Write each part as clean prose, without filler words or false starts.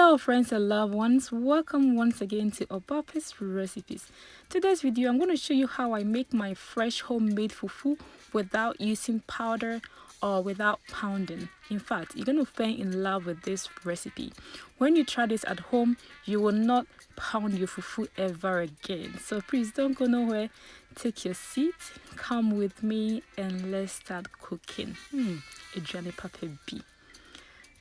Hello friends and loved ones, welcome once again to OBAAPA'S recipes. Today's video I'm going to show you how I make my fresh homemade fufu without using powder or without pounding. In fact, you're going to fall in love with this recipe. When you try this at home, you will not pound your fufu ever again. So please don't go nowhere. Take your seat, come with me, and let's start cooking. A journey papa B.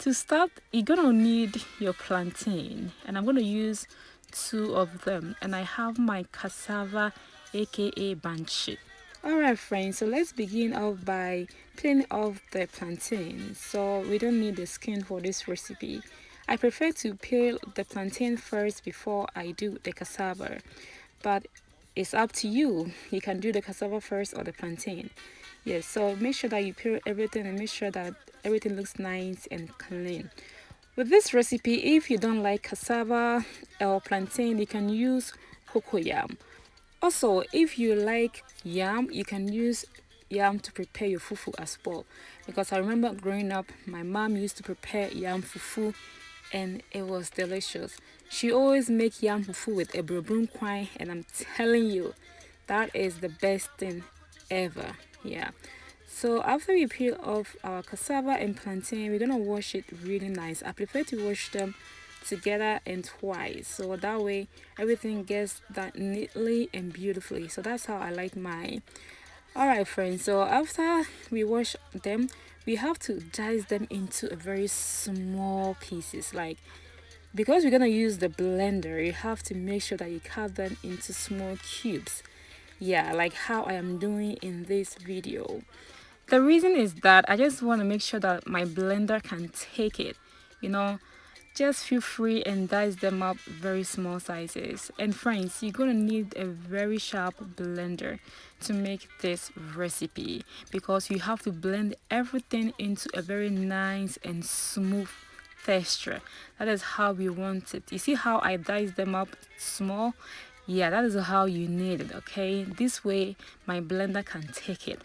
To start, you're gonna need your plantain, and I'm gonna use 2 of them, and I have my cassava, aka banchi. Alright friends, so let's begin off by peeling off the plantain. So we don't need the skin for this recipe. I prefer to peel the plantain first before I do the cassava, but it's up to you. You can do the cassava first or the plantain. Yes, so make sure that you peel everything and make sure that everything looks nice and clean. With this recipe, if you don't like cassava or plantain, you can use cocoyam. Also, if you like yam, you can use yam to prepare your fufu as well. Because I remember growing up, my mom used to prepare yam fufu and it was delicious. She always make yam fufu with a brobrum kwai, and I'm telling you, that is the best thing ever. Yeah. So after we peel off our cassava and plantain, we're gonna wash it really nice. I prefer to wash them together and twice, so that way everything gets done neatly and beautifully. So that's how I like mine. Alright friends, so after we wash them, we have to dice them into a very small pieces. Like, because we're gonna use the blender, you have to make sure that you cut them into small cubes. Yeah, like how I am doing in this video. The reason is that I just want to make sure that my blender can take it, you know. Just feel free and dice them up very small sizes. And friends, you're gonna need a very sharp blender to make this recipe, because you have to blend everything into a very nice and smooth texture. That is how we want it. You see how I dice them up small? Yeah, that is how you need it, okay? This way my blender can take it.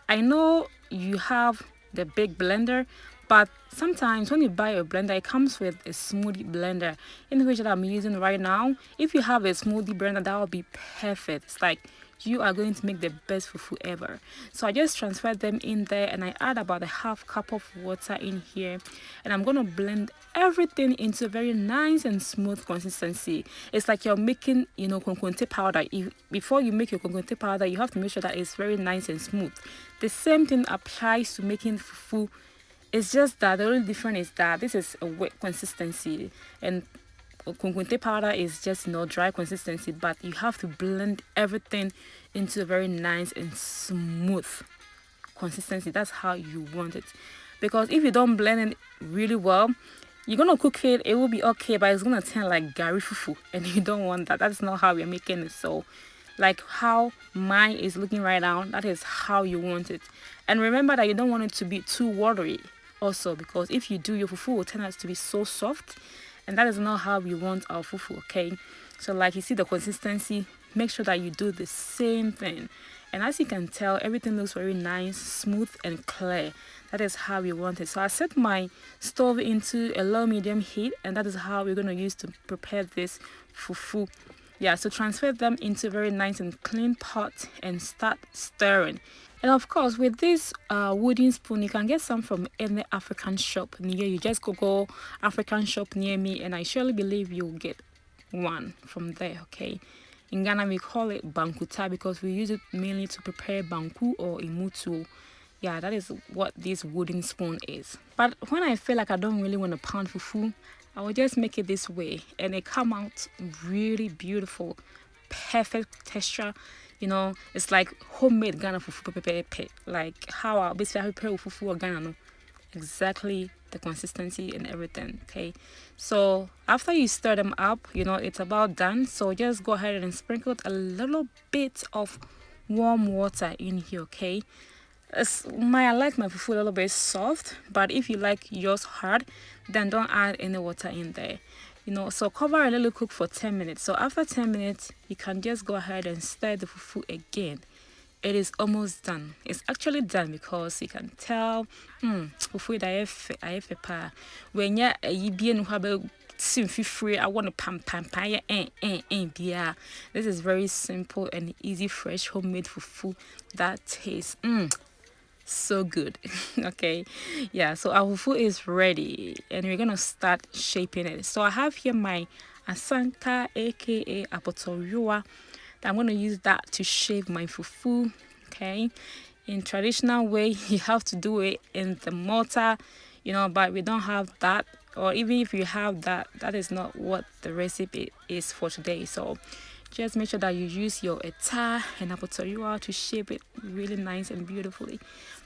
I know you have the big blender, but sometimes when you buy a blender, it comes with a smoothie blender, in which that I'm using right now. If you have a smoothie blender, that would be perfect. It's like you are going to make the best fufu ever. So I just transfer them in there, and I add about a half cup of water in here, and I'm gonna blend everything into a very nice and smooth consistency. It's like you're making, you know, konkonte powder. Before you make your konkonte powder, you have to make sure that it's very nice and smooth. The same thing applies to making fufu. It's just that the only difference is that this is a wet consistency, and konkonte powder is just, you know, dry consistency. But you have to blend everything into a very nice and smooth consistency. That's how you want it, because if you don't blend it really well, you're gonna cook it, it will be okay, but it's gonna turn like gari fufu, and you don't want that. That's not how we're making it. So like how mine is looking right now, that is how you want it. And remember that you don't want it to be too watery also, because if you do, your fufu will turn out to be so soft, and that is not how we want our fufu, okay? So like you see the consistency, make sure that you do the same thing. And as you can tell, everything looks very nice, smooth and clear. That is how we want it. So I set my stove into a low medium heat, and that is how we're going to use to prepare this fufu. Yeah, so transfer them into a very nice and clean pot and start stirring. And of course, with this wooden spoon, you can get some from any African shop near you. Just Google African shop near me, and I surely believe you'll get one from there, okay? In Ghana, we call it bankuta because we use it mainly to prepare banku or imutu. Yeah, that is what this wooden spoon is. But when I feel like I don't really want to pound fufu, I will just make it this way, and it come out really beautiful, perfect texture. You know, it's like homemade Ghana fufu pepe, like how I basically prepare fufu or Ghana. No, exactly the consistency and everything. Okay, so after you stir them up, you know it's about done. So just go ahead and sprinkle a little bit of warm water in here. Okay. I like my fufu a little bit soft, but if you like yours hard, then don't add any water in there. You know, so cover a little cook for 10 minutes. So after 10 minutes, you can just go ahead and stir the fufu again. it is almost done. It's actually done because you can tell fufu da efe pa when ya yi bie no have free. I want to pam yeah. This is very simple and easy fresh homemade fufu that tastes so good. Okay, yeah, so our fufu is ready and we're gonna start shaping it. So I have here my asanka, aka apotoriwa. I'm gonna use that to shape my fufu. Okay, in traditional way you have to do it in the mortar, you know, but we don't have that, or even if you have that, that is not what the recipe is for today. So just make sure that you use your eta and apotoriwa to shape it really nice and beautifully.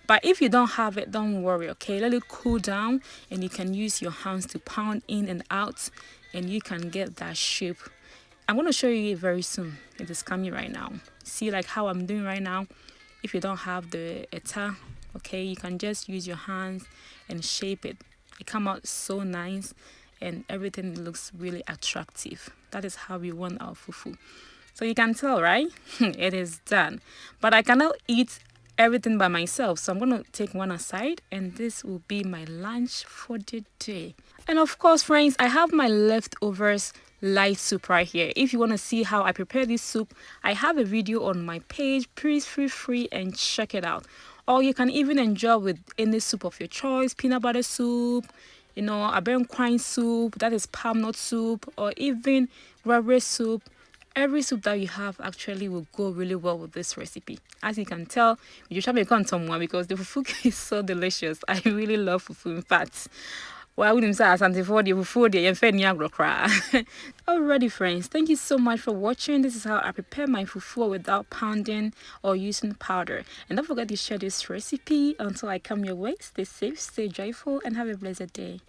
But if you don't have it, don't worry, okay? Let it cool down and you can use your hands to pound in and out and you can get that shape. I'm going to show you it very soon. It is coming right now. See like how I'm doing right now. If you don't have the eta, okay, you can just use your hands and shape it. It come out so nice and everything looks really attractive. That is how we want our fufu. So you can tell, right? It is done. But I cannot eat everything by myself, so I'm going to take one aside and this will be my lunch for the day. And of course, friends, I have my leftovers light soup right here. If you want to see how I prepare this soup, I have a video on my page. Please feel free and check it out. Or you can even enjoy with any soup of your choice, peanut butter soup, you know, abenquine soup, that is palm nut soup, or even rubber soup. Every soup that you have actually will go really well with this recipe. As you can tell, you should make on someone because the fufu is so delicious. I really love fufu. In fact, well, I wouldn't say something for the fufu, the Alrighty, friends, thank you so much for watching. This is how I prepare my fufu without pounding or using powder. And don't forget to share this recipe until I come your way. Stay safe, stay joyful, and have a blessed day.